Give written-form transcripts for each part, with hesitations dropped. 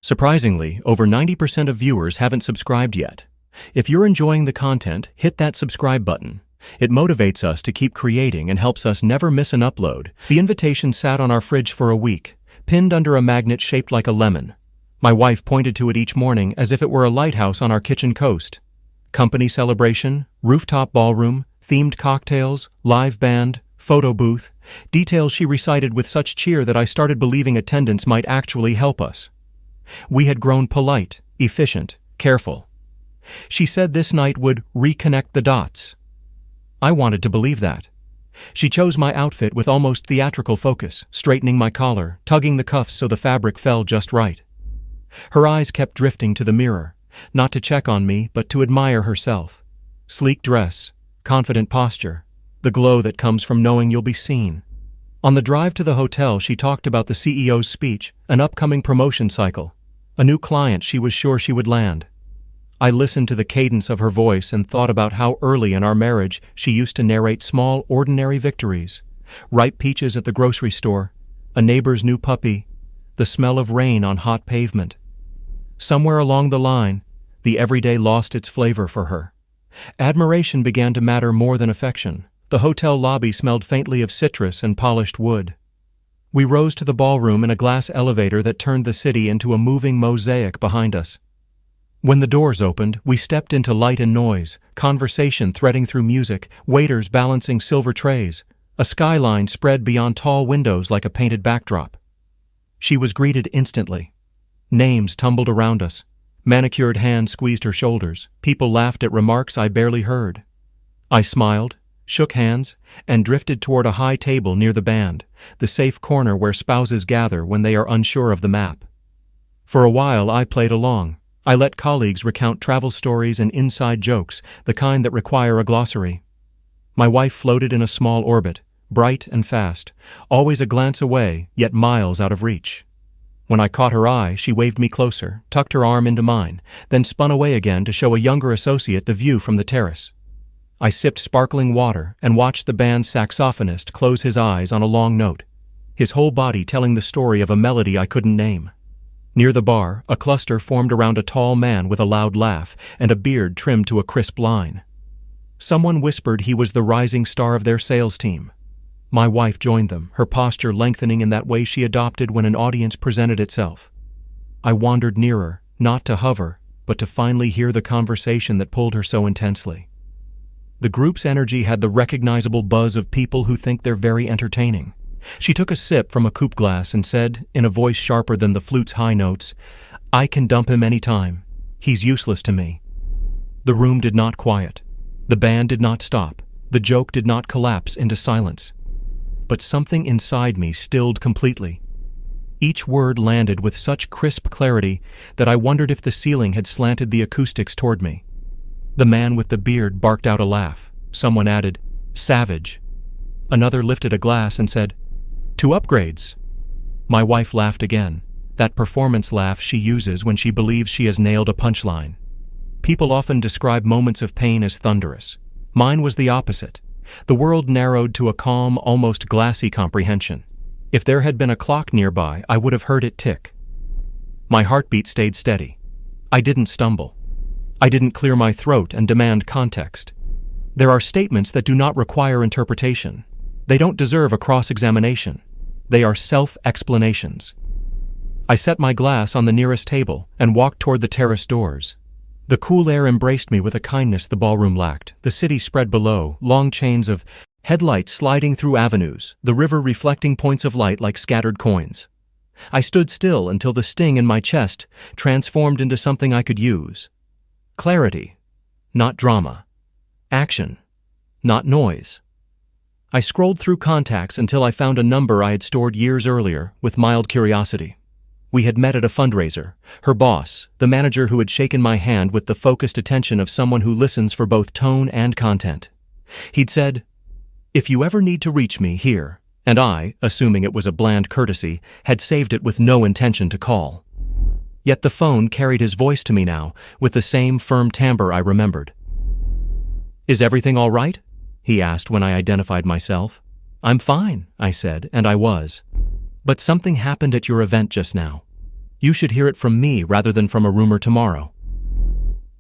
Surprisingly, over 90% of viewers haven't subscribed yet. If you're enjoying the content, hit that subscribe button. It motivates us to keep creating and helps us never miss an upload. The invitation sat on our fridge for a week, pinned under a magnet shaped like a lemon. My wife pointed to it each morning as if it were a lighthouse on our kitchen coast. Company celebration, rooftop ballroom, themed cocktails, live band, photo booth, details she recited with such cheer that I started believing attendance might actually help us. We had grown polite, efficient, careful. She said this night would reconnect the dots. I wanted to believe that. She chose my outfit with almost theatrical focus, straightening my collar, tugging the cuffs so the fabric fell just right. Her eyes kept drifting to the mirror, not to check on me, but to admire herself. Sleek dress, confident posture, the glow that comes from knowing you'll be seen. On the drive to the hotel, she talked about the CEO's speech, an upcoming promotion cycle, a new client she was sure she would land. I listened to the cadence of her voice and thought about how early in our marriage she used to narrate small, ordinary victories. Ripe peaches at the grocery store, a neighbor's new puppy, the smell of rain on hot pavement. Somewhere along the line, the everyday lost its flavor for her. Admiration began to matter more than affection. The hotel lobby smelled faintly of citrus and polished wood. We rose to the ballroom in a glass elevator that turned the city into a moving mosaic behind us. When the doors opened, we stepped into light and noise, conversation threading through music, waiters balancing silver trays, a skyline spread beyond tall windows like a painted backdrop. She was greeted instantly. Names tumbled around us. Manicured hands squeezed her shoulders. People laughed at remarks I barely heard. I smiled, shook hands, and drifted toward a high table near the band, the safe corner where spouses gather when they are unsure of the map. For a while, I played along. I let colleagues recount travel stories and inside jokes, the kind that require a glossary. My wife floated in a small orbit, bright and fast, always a glance away, yet miles out of reach. When I caught her eye, she waved me closer, tucked her arm into mine, then spun away again to show a younger associate the view from the terrace. I sipped sparkling water and watched the band's saxophonist close his eyes on a long note, his whole body telling the story of a melody I couldn't name. Near the bar, a cluster formed around a tall man with a loud laugh and a beard trimmed to a crisp line. Someone whispered he was the rising star of their sales team. My wife joined them, her posture lengthening in that way she adopted when an audience presented itself. I wandered nearer, not to hover, but to finally hear the conversation that pulled her so intensely. The group's energy had the recognizable buzz of people who think they're very entertaining. She took a sip from a coupe glass and said, in a voice sharper than the flute's high notes, "I can dump him any time. He's useless to me." The room did not quiet. The band did not stop. The joke did not collapse into silence. But something inside me stilled completely. Each word landed with such crisp clarity that I wondered if the ceiling had slanted the acoustics toward me. The man with the beard barked out a laugh. Someone added, "Savage." Another lifted a glass and said, "Two upgrades." My wife laughed again, that performance laugh she uses when she believes she has nailed a punchline. People often describe moments of pain as thunderous. Mine was the opposite. The world narrowed to a calm, almost glassy comprehension. If there had been a clock nearby, I would have heard it tick. My heartbeat stayed steady. I didn't stumble. I didn't clear my throat and demand context. There are statements that do not require interpretation. They don't deserve a cross-examination. They are self-explanations. I set my glass on the nearest table and walked toward the terrace doors. The cool air embraced me with a kindness the ballroom lacked. The city spread below, long chains of headlights sliding through avenues, the river reflecting points of light like scattered coins. I stood still until the sting in my chest transformed into something I could use. Clarity, not drama. Action, not noise. I scrolled through contacts until I found a number I had stored years earlier with mild curiosity. We had met at a fundraiser. Her boss, the manager who had shaken my hand with the focused attention of someone who listens for both tone and content. He'd said, "If you ever need to reach me, here," and I, assuming it was a bland courtesy, had saved it with no intention to call. Yet the phone carried his voice to me now, with the same firm timbre I remembered. "Is everything all right?" he asked when I identified myself. "I'm fine," I said, and I was. "But something happened at your event just now. You should hear it from me rather than from a rumor tomorrow."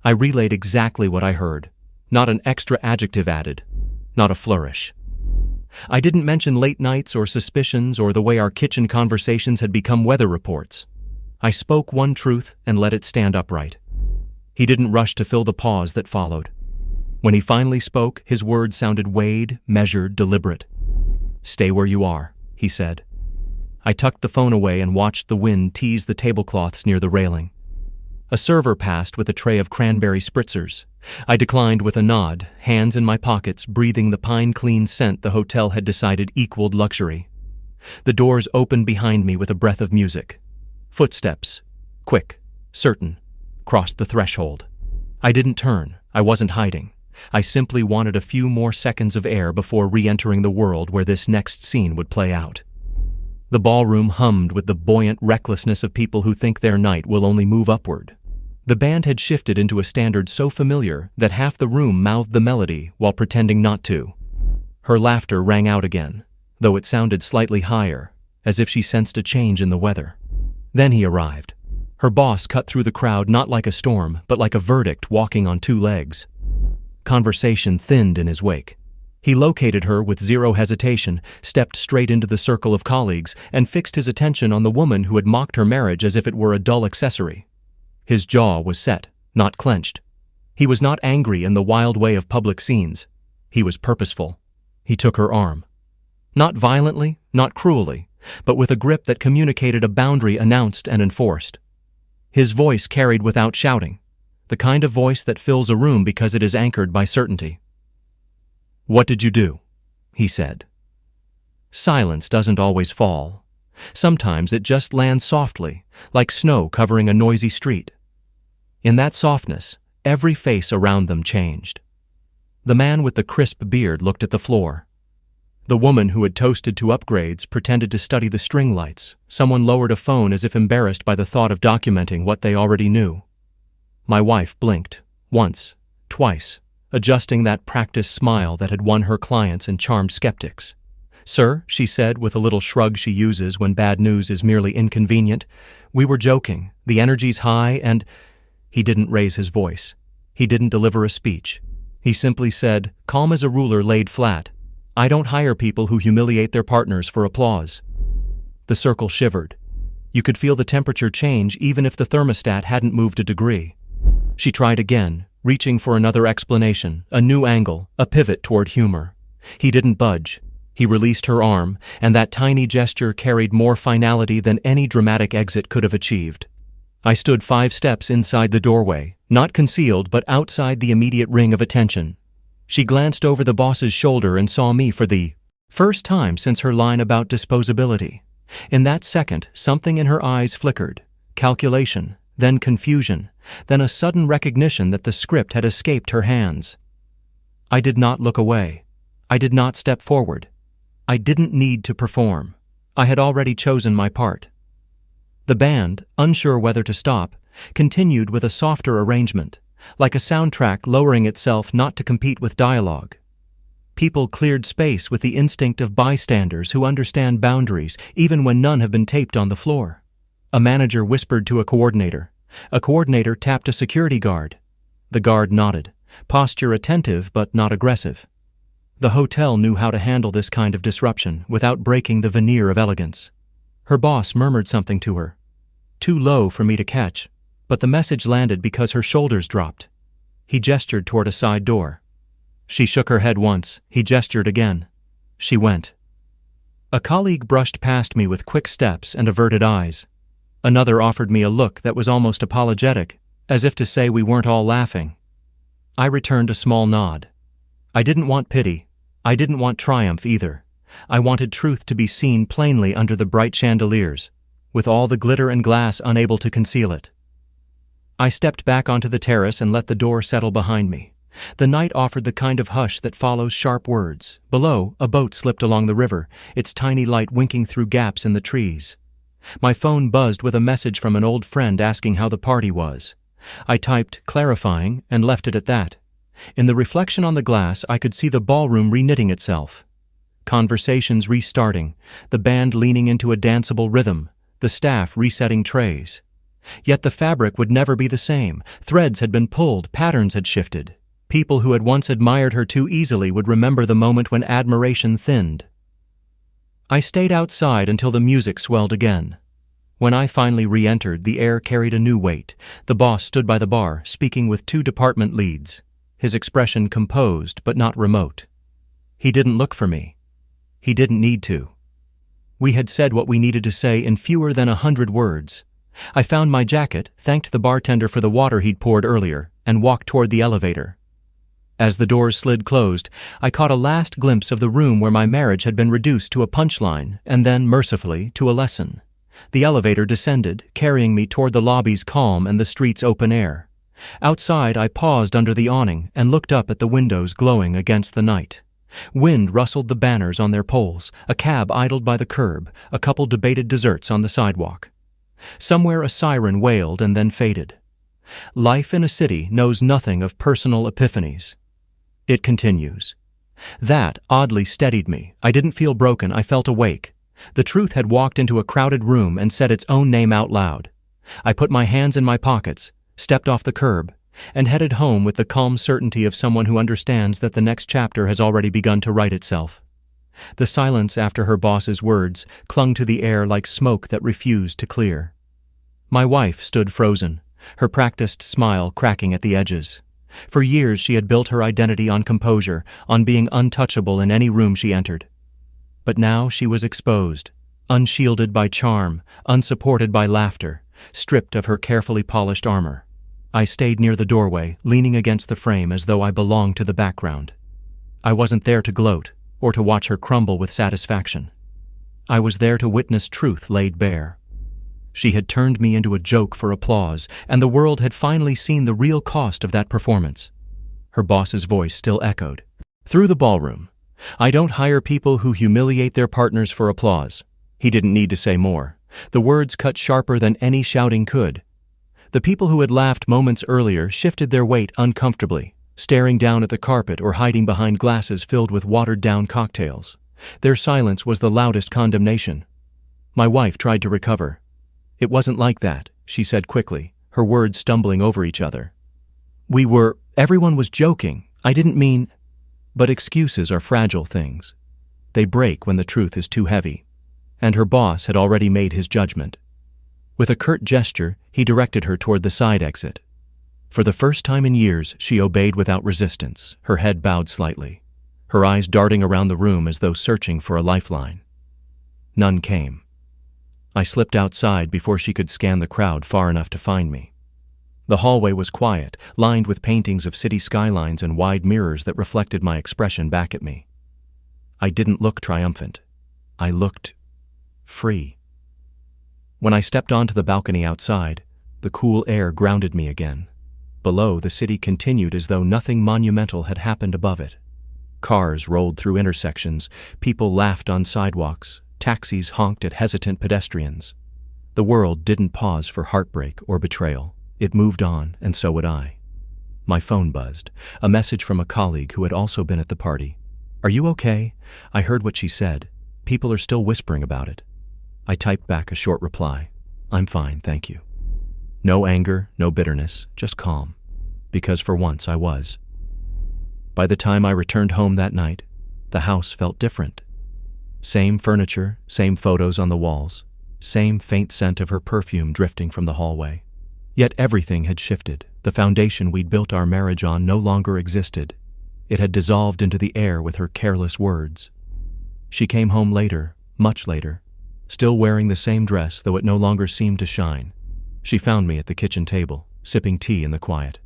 I relayed exactly what I heard, not an extra adjective added, not a flourish. I didn't mention late nights or suspicions or the way our kitchen conversations had become weather reports. I spoke one truth and let it stand upright. He didn't rush to fill the pause that followed. When he finally spoke, his words sounded weighed, measured, deliberate. "Stay where you are," he said. I tucked the phone away and watched the wind tease the tablecloths near the railing. A server passed with a tray of cranberry spritzers. I declined with a nod, hands in my pockets, breathing the pine-clean scent the hotel had decided equaled luxury. The doors opened behind me with a breath of music. Footsteps, quick, certain, crossed the threshold. I didn't turn. I wasn't hiding. I simply wanted a few more seconds of air before re-entering the world where this next scene would play out. The ballroom hummed with the buoyant recklessness of people who think their night will only move upward. The band had shifted into a standard so familiar that half the room mouthed the melody while pretending not to. Her laughter rang out again, though it sounded slightly higher, as if she sensed a change in the weather. Then he arrived. Her boss cut through the crowd not like a storm, but like a verdict walking on two legs. Conversation thinned in his wake. He located her with zero hesitation, stepped straight into the circle of colleagues, and fixed his attention on the woman who had mocked her marriage as if it were a dull accessory. His jaw was set, not clenched. He was not angry in the wild way of public scenes. He was purposeful. He took her arm. Not violently, not cruelly, but with a grip that communicated a boundary announced and enforced. His voice carried without shouting, the kind of voice that fills a room because it is anchored by certainty. "What did you do?" he said. Silence doesn't always fall. Sometimes it just lands softly, like snow covering a noisy street. In that softness, every face around them changed. The man with the crisp beard looked at the floor. The woman who had toasted to upgrades pretended to study the string lights. Someone lowered a phone as if embarrassed by the thought of documenting what they already knew. My wife blinked, once, twice, adjusting that practiced smile that had won her clients and charmed skeptics. "Sir," she said with a little shrug she uses when bad news is merely inconvenient, "we were joking. The energy's high and—" He didn't raise his voice. He didn't deliver a speech. He simply said, calm as a ruler laid flat, "I don't hire people who humiliate their partners for applause." The circle shivered. You could feel the temperature change even if the thermostat hadn't moved a degree. She tried again, reaching for another explanation, a new angle, a pivot toward humor. He didn't budge. He released her arm, and that tiny gesture carried more finality than any dramatic exit could have achieved. I stood 5 steps inside the doorway, not concealed but outside the immediate ring of attention. She glanced over the boss's shoulder and saw me for the first time since her line about disposability. In that second, something in her eyes flickered. Calculation, then confusion, then a sudden recognition that the script had escaped her hands. I did not look away. I did not step forward. I didn't need to perform. I had already chosen my part. The band, unsure whether to stop, continued with a softer arrangement, like a soundtrack lowering itself not to compete with dialogue. People cleared space with the instinct of bystanders who understand boundaries even when none have been taped on the floor. A manager whispered to a coordinator. A coordinator tapped a security guard. The guard nodded, posture attentive but not aggressive. The hotel knew how to handle this kind of disruption without breaking the veneer of elegance. Her boss murmured something to her. Too low for me to catch, but the message landed because her shoulders dropped. He gestured toward a side door. She shook her head once. He gestured again. She went. A colleague brushed past me with quick steps and averted eyes. Another offered me a look that was almost apologetic, as if to say we weren't all laughing. I returned a small nod. I didn't want pity. I didn't want triumph either. I wanted truth to be seen plainly under the bright chandeliers, with all the glitter and glass unable to conceal it. I stepped back onto the terrace and let the door settle behind me. The night offered the kind of hush that follows sharp words. Below, a boat slipped along the river, its tiny light winking through gaps in the trees. My phone buzzed with a message from an old friend asking how the party was. I typed, clarifying, and left it at that. In the reflection on the glass, I could see the ballroom reknitting itself. Conversations restarting, the band leaning into a danceable rhythm, the staff resetting trays. Yet the fabric would never be the same. Threads had been pulled, patterns had shifted. People who had once admired her too easily would remember the moment when admiration thinned. I stayed outside until the music swelled again. When I finally re-entered, the air carried a new weight. The boss stood by the bar, speaking with 2 department leads, his expression composed but not remote. He didn't look for me. He didn't need to. We had said what we needed to say in fewer than 100 words. I found my jacket, thanked the bartender for the water he'd poured earlier, and walked toward the elevator. As the doors slid closed, I caught a last glimpse of the room where my marriage had been reduced to a punchline and then, mercifully, to a lesson. The elevator descended, carrying me toward the lobby's calm and the street's open air. Outside, I paused under the awning and looked up at the windows glowing against the night. Wind rustled the banners on their poles, a cab idled by the curb, a couple debated desserts on the sidewalk. Somewhere a siren wailed and then faded. Life in a city knows nothing of personal epiphanies. It continues. That oddly steadied me. I didn't feel broken, I felt awake. The truth had walked into a crowded room and said its own name out loud. I put my hands in my pockets, stepped off the curb, and headed home with the calm certainty of someone who understands that the next chapter has already begun to write itself. The silence after her boss's words clung to the air like smoke that refused to clear. My wife stood frozen, her practiced smile cracking at the edges. For years she had built her identity on composure, on being untouchable in any room she entered. But now she was exposed, unshielded by charm, unsupported by laughter, stripped of her carefully polished armor. I stayed near the doorway, leaning against the frame as though I belonged to the background. I wasn't there to gloat, or to watch her crumble with satisfaction. I was there to witness truth laid bare. She had turned me into a joke for applause, and the world had finally seen the real cost of that performance. Her boss's voice still echoed through the ballroom. I don't hire people who humiliate their partners for applause. He didn't need to say more. The words cut sharper than any shouting could. The people who had laughed moments earlier shifted their weight uncomfortably, staring down at the carpet or hiding behind glasses filled with watered-down cocktails. Their silence was the loudest condemnation. My wife tried to recover. It wasn't like that, she said quickly, her words stumbling over each other. Everyone was joking. I didn't mean... But excuses are fragile things. They break when the truth is too heavy. And her boss had already made his judgment. With a curt gesture, he directed her toward the side exit. For the first time in years, she obeyed without resistance, her head bowed slightly, her eyes darting around the room as though searching for a lifeline. None came. I slipped outside before she could scan the crowd far enough to find me. The hallway was quiet, lined with paintings of city skylines and wide mirrors that reflected my expression back at me. I didn't look triumphant. I looked free. When I stepped onto the balcony outside, the cool air grounded me again. Below, the city continued as though nothing monumental had happened above it. Cars rolled through intersections, people laughed on sidewalks, taxis honked at hesitant pedestrians. The world didn't pause for heartbreak or betrayal. It moved on, and so would I. My phone buzzed, a message from a colleague who had also been at the party. "Are you okay?" I heard what she said. People are still whispering about it. I typed back a short reply. "I'm fine, thank you." No anger, no bitterness, just calm. Because for once I was. By the time I returned home that night, the house felt different. Same furniture, same photos on the walls, same faint scent of her perfume drifting from the hallway. Yet everything had shifted. The foundation we'd built our marriage on no longer existed. It had dissolved into the air with her careless words. She came home later, much later, still wearing the same dress, though it no longer seemed to shine. She found me at the kitchen table, sipping tea in the quiet.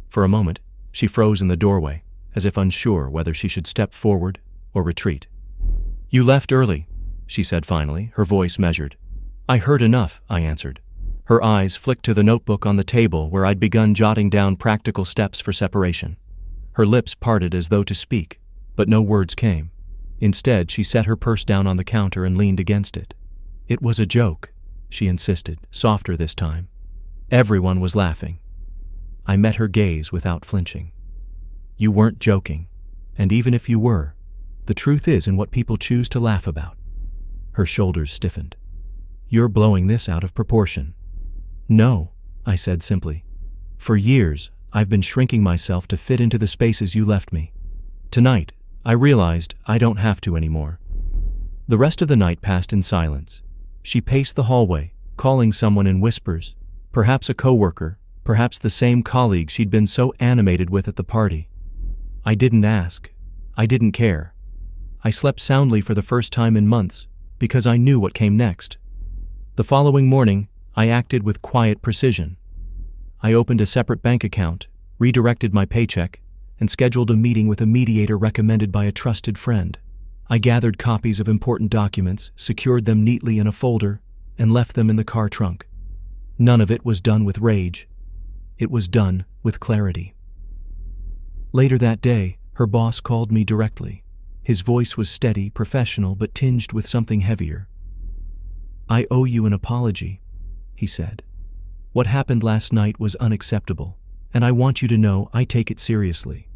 For a moment, she froze in the doorway, as if unsure whether she should step forward or retreat. "You left early," she said finally, her voice measured. "I heard enough," I answered. Her eyes flicked to the notebook on the table where I'd begun jotting down practical steps for separation. Her lips parted as though to speak, but no words came. Instead, she set her purse down on the counter and leaned against it. "It was a joke," she insisted, softer this time. Everyone was laughing. I met her gaze without flinching. "You weren't joking, and even if you were, the truth is in what people choose to laugh about." Her shoulders stiffened. "You're blowing this out of proportion." No, I said simply. For years, I've been shrinking myself to fit into the spaces you left me. Tonight, I realized I don't have to anymore. The rest of the night passed in silence. She paced the hallway, calling someone in whispers, perhaps a coworker, perhaps the same colleague she'd been so animated with at the party. I didn't ask. I didn't care. I slept soundly for the first time in months because I knew what came next. The following morning, I acted with quiet precision. I opened a separate bank account, redirected my paycheck, and scheduled a meeting with a mediator recommended by a trusted friend. I gathered copies of important documents, secured them neatly in a folder, and left them in the car trunk. None of it was done with rage. It was done with clarity. Later that day, her boss called me directly. His voice was steady, professional, but tinged with something heavier. "I owe you an apology," he said. "What happened last night was unacceptable, and I want you to know I take it seriously."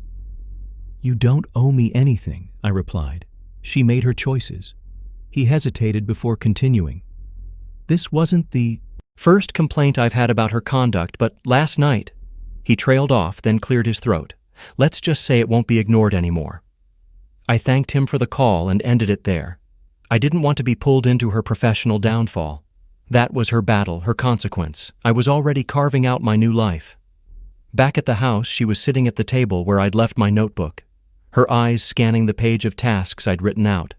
"You don't owe me anything," I replied. "She made her choices." He hesitated before continuing. "This wasn't the first complaint I've had about her conduct, but last night..." He trailed off, then cleared his throat. "Let's just say it won't be ignored anymore." I thanked him for the call and ended it there. I didn't want to be pulled into her professional downfall. That was her battle, her consequence. I was already carving out my new life. Back at the house, she was sitting at the table where I'd left my notebook, her eyes scanning the page of tasks I'd written out.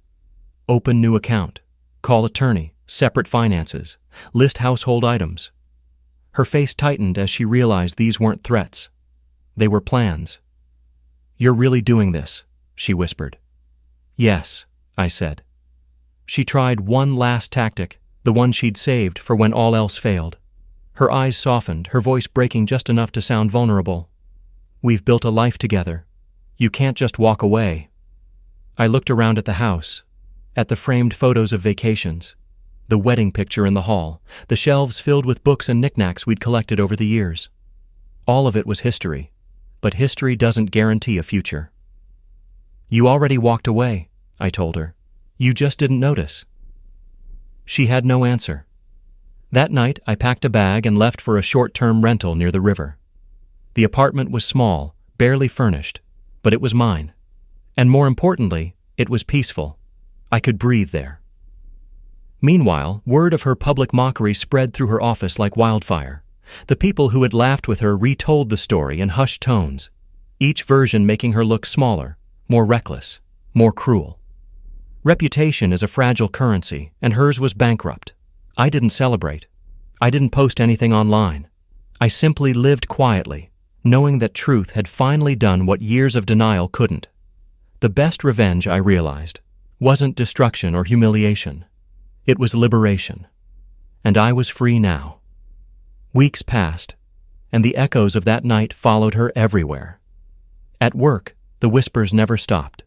Open new account, call attorney, separate finances, list household items. Her face tightened as she realized these weren't threats. They were plans. "You're really doing this," she whispered. "Yes," I said. She tried one last tactic, the one she'd saved for when all else failed. Her eyes softened, her voice breaking just enough to sound vulnerable. "We've built a life together. You can't just walk away." I looked around at the house, at the framed photos of vacations, the wedding picture in the hall, the shelves filled with books and knickknacks we'd collected over the years. All of it was history, but history doesn't guarantee a future. "You already walked away," I told her. "You just didn't notice." She had no answer. That night, I packed a bag and left for a short-term rental near the river. The apartment was small, barely furnished, but it was mine. And more importantly, it was peaceful. I could breathe there. Meanwhile, word of her public mockery spread through her office like wildfire. The people who had laughed with her retold the story in hushed tones, each version making her look smaller, more reckless, more cruel. Reputation is a fragile currency, and hers was bankrupt. I didn't celebrate. I didn't post anything online. I simply lived quietly, knowing that truth had finally done what years of denial couldn't. The best revenge, I realized, wasn't destruction or humiliation. It was liberation. And I was free now. Weeks passed, and the echoes of that night followed her everywhere. At work, the whispers never stopped.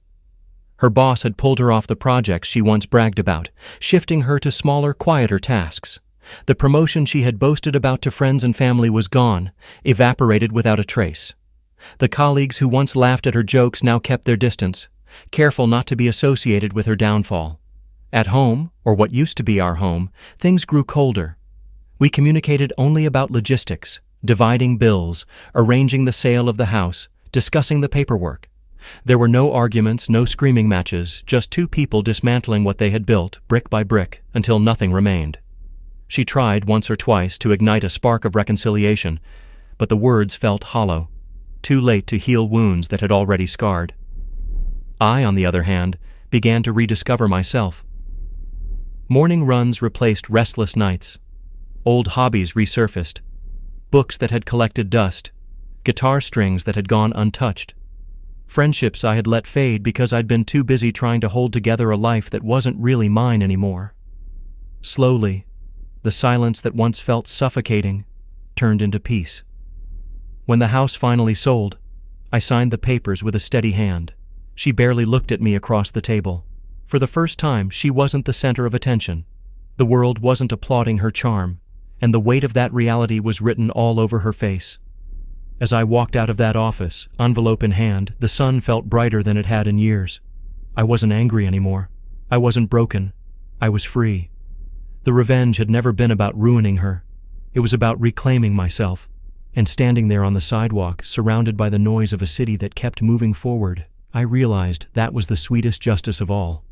Her boss had pulled her off the projects she once bragged about, shifting her to smaller, quieter tasks. The promotion she had boasted about to friends and family was gone, evaporated without a trace. The colleagues who once laughed at her jokes now kept their distance, careful not to be associated with her downfall. At home, or what used to be our home, things grew colder. We communicated only about logistics, dividing bills, arranging the sale of the house, discussing the paperwork. There were no arguments, no screaming matches, just two people dismantling what they had built, brick by brick, until nothing remained. She tried once or twice to ignite a spark of reconciliation, but the words felt hollow, too late to heal wounds that had already scarred. I, on the other hand, began to rediscover myself. Morning runs replaced restless nights. Old hobbies resurfaced. Books that had collected dust. Guitar strings that had gone untouched. Friendships I had let fade because I'd been too busy trying to hold together a life that wasn't really mine anymore. Slowly, the silence that once felt suffocating turned into peace. When the house finally sold, I signed the papers with a steady hand. She barely looked at me across the table. For the first time, she wasn't the center of attention. The world wasn't applauding her charm, and the weight of that reality was written all over her face. As I walked out of that office, envelope in hand, the sun felt brighter than it had in years. I wasn't angry anymore. I wasn't broken. I was free. The revenge had never been about ruining her. It was about reclaiming myself. And standing there on the sidewalk, surrounded by the noise of a city that kept moving forward, I realized that was the sweetest justice of all.